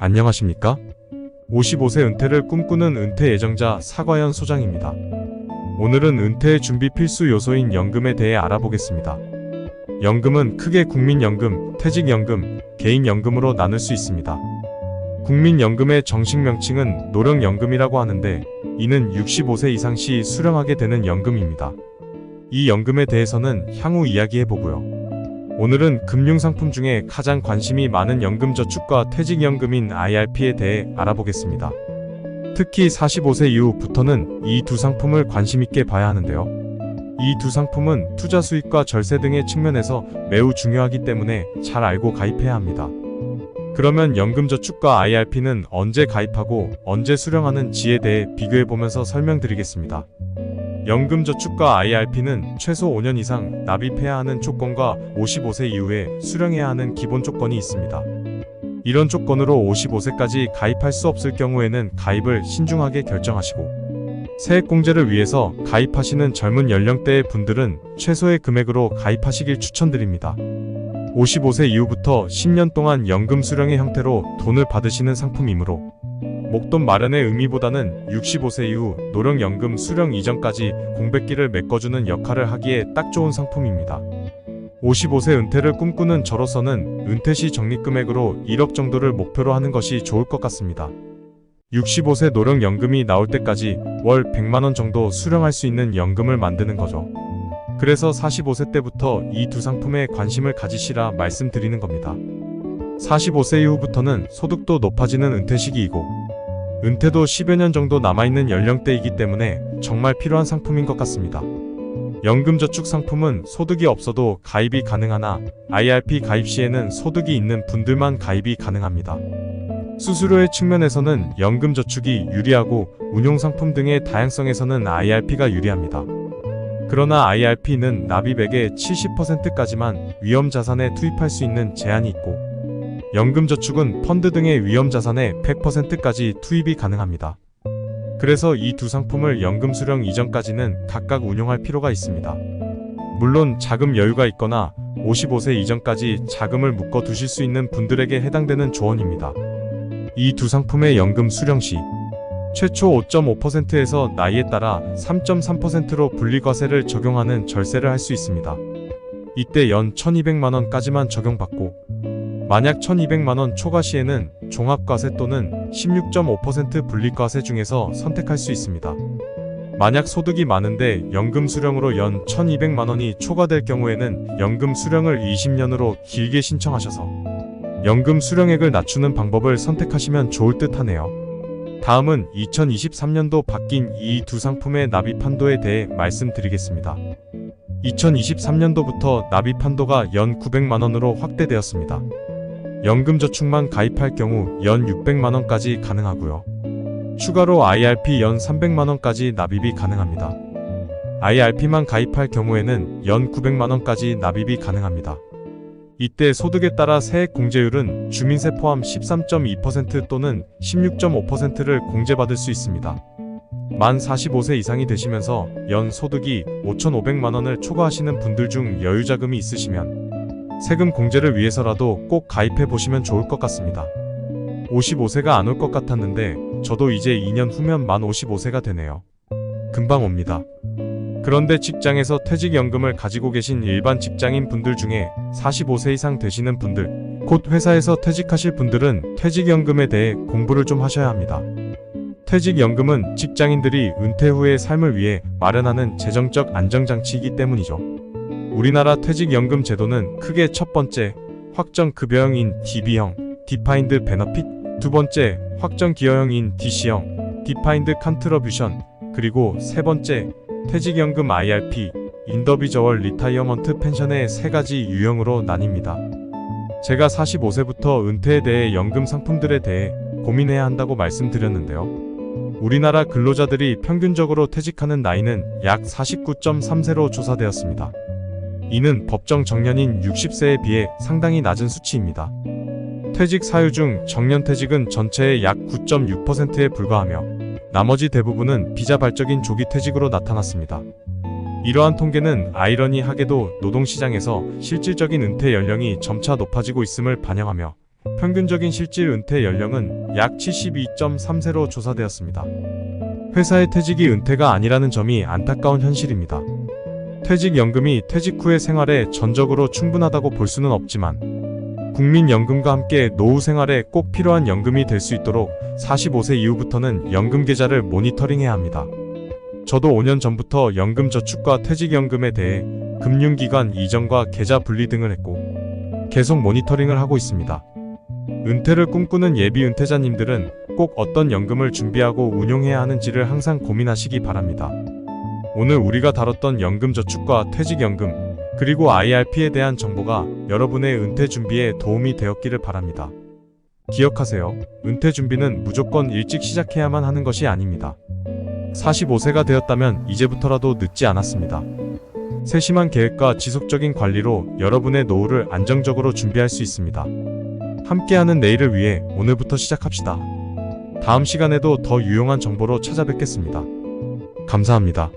안녕하십니까? 55세 은퇴를 꿈꾸는 은퇴 예정자 사과연 소장입니다. 오늘은 은퇴의 준비 필수 요소인 연금에 대해 알아보겠습니다. 연금은 크게 국민연금, 퇴직연금, 개인연금으로 나눌 수 있습니다. 국민연금의 정식 명칭은 노령연금이라고 하는데, 이는 65세 이상 시 수령하게 되는 연금입니다. 이 연금에 대해서는 향후 이야기해보고요. 오늘은 금융상품 중에 가장 관심이 많은 연금저축과 퇴직연금인 IRP에 대해 알아보겠습니다. 특히 45세 이후부터는 이 두 상품을 관심있게 봐야 하는데요. 이 두 상품은 투자 수익과 절세 등의 측면에서 매우 중요하기 때문에 잘 알고 가입해야 합니다. 그러면 연금저축과 IRP는 언제 가입하고 언제 수령하는지에 대해 비교해보면서 설명드리겠습니다. 연금저축과 IRP는 최소 5년 이상 납입해야 하는 조건과 55세 이후에 수령해야 하는 기본 조건이 있습니다. 이런 조건으로 55세까지 가입할 수 없을 경우에는 가입을 신중하게 결정하시고, 세액공제를 위해서 가입하시는 젊은 연령대의 분들은 최소의 금액으로 가입하시길 추천드립니다. 55세 이후부터 10년 동안 연금 수령의 형태로 돈을 받으시는 상품이므로 목돈 마련의 의미보다는 65세 이후 노령연금 수령 이전까지 공백기를 메꿔주는 역할을 하기에 딱 좋은 상품입니다. 55세 은퇴를 꿈꾸는 저로서는 은퇴시 적립금액으로 1억 정도를 목표로 하는 것이 좋을 것 같습니다. 65세 노령연금이 나올 때까지 월 100만원 정도 수령할 수 있는 연금을 만드는 거죠. 그래서 45세 때부터 이 두 상품에 관심을 가지시라 말씀드리는 겁니다. 45세 이후부터는 소득도 높아지는 은퇴 시기이고, 은퇴도 10여 년 정도 남아있는 연령대이기 때문에 정말 필요한 상품인 것 같습니다. 연금저축 상품은 소득이 없어도 가입이 가능하나 IRP 가입 시에는 소득이 있는 분들만 가입이 가능합니다. 수수료의 측면에서는 연금저축이 유리하고 운용상품 등의 다양성에서는 IRP가 유리합니다. 그러나 IRP는 납입액의 70%까지만 위험자산에 투입할 수 있는 제한이 있고, 연금저축은 펀드 등의 위험자산에 100%까지 투입이 가능합니다. 그래서 이 두 상품을 연금 수령 이전까지는 각각 운용할 필요가 있습니다. 물론 자금 여유가 있거나 55세 이전까지 자금을 묶어 두실 수 있는 분들에게 해당되는 조언입니다. 이 두 상품의 연금 수령 시 최초 5.5%에서 나이에 따라 3.3%로 분리과세를 적용하는 절세를 할 수 있습니다. 이때 연 1200만원까지만 적용받고, 만약 1200만원 초과 시에는 종합과세 또는 16.5% 분리과세 중에서 선택할 수 있습니다. 만약 소득이 많은데 연금 수령으로 연 1200만원이 초과될 경우에는 연금 수령을 20년으로 길게 신청하셔서 연금 수령액을 낮추는 방법을 선택하시면 좋을 듯 하네요. 다음은 2023년도 바뀐 이 두 상품의 납입 한도에 대해 말씀드리겠습니다. 2023년도부터 납입 한도가 연 900만원으로 확대되었습니다. 연금저축만 가입할 경우 연 600만원까지 가능하고요. 추가로 IRP 연 300만원까지 납입이 가능합니다. IRP만 가입할 경우에는 연 900만원까지 납입이 가능합니다. 이때 소득에 따라 세액 공제율은 주민세 포함 13.2% 또는 16.5%를 공제받을 수 있습니다. 만 45세 이상이 되시면서 연 소득이 5,500만원을 초과하시는 분들 중 여유자금이 있으시면 세금 공제를 위해서라도 꼭 가입해 보시면 좋을 것 같습니다. 55세가 안 올 것 같았는데 저도 이제 2년 후면 만 55세가 되네요. 금방 옵니다. 그런데 직장에서 퇴직연금을 가지고 계신 일반 직장인 분들 중에 45세 이상 되시는 분들, 곧 회사에서 퇴직하실 분들은 퇴직연금에 대해 공부를 좀 하셔야 합니다. 퇴직연금은 직장인들이 은퇴 후의 삶을 위해 마련하는 재정적 안정장치이기 때문이죠. 우리나라 퇴직연금 제도는 크게 첫 번째, 확정급여형인 DB형, 디파인드 베너핏, 두 번째, 확정기여형인 DC형, 디파인드 컨트리뷰션, 그리고 세 번째, 퇴직연금 IRP, 인더비저월 리타이어먼트 펜션의 세 가지 유형으로 나뉩니다. 제가 45세부터 은퇴에 대해 연금 상품들에 대해 고민해야 한다고 말씀드렸는데요. 우리나라 근로자들이 평균적으로 퇴직하는 나이는 약 49.3세로 조사되었습니다. 이는 법정 정년인 60세에 비해 상당히 낮은 수치입니다. 퇴직 사유 중 정년퇴직은 전체의 약 9.6%에 불과하며 나머지 대부분은 비자발적인 조기 퇴직으로 나타났습니다. 이러한 통계는 아이러니하게도 노동시장에서 실질적인 은퇴 연령이 점차 높아지고 있음을 반영하며 평균적인 실질 은퇴 연령은 약 72.3세로 조사되었습니다. 회사의 퇴직이 은퇴가 아니라는 점이 안타까운 현실입니다. 퇴직연금이 퇴직 후의 생활에 전적으로 충분하다고 볼 수는 없지만 국민연금과 함께 노후 생활에 꼭 필요한 연금이 될 수 있도록 45세 이후부터는 연금 계좌를 모니터링해야 합니다. 저도 5년 전부터 연금저축과 퇴직연금에 대해 금융기관 이전과 계좌 분리 등을 했고 계속 모니터링을 하고 있습니다. 은퇴를 꿈꾸는 예비 은퇴자님들은 꼭 어떤 연금을 준비하고 운용해야 하는지를 항상 고민하시기 바랍니다. 오늘 우리가 다뤘던 연금저축과 퇴직연금 그리고 IRP에 대한 정보가 여러분의 은퇴 준비에 도움이 되었기를 바랍니다. 기억하세요. 은퇴 준비는 무조건 일찍 시작해야만 하는 것이 아닙니다. 45세가 되었다면 이제부터라도 늦지 않았습니다. 세심한 계획과 지속적인 관리로 여러분의 노후를 안정적으로 준비할 수 있습니다. 함께하는 내일을 위해 오늘부터 시작합시다. 다음 시간에도 더 유용한 정보로 찾아뵙겠습니다. 감사합니다.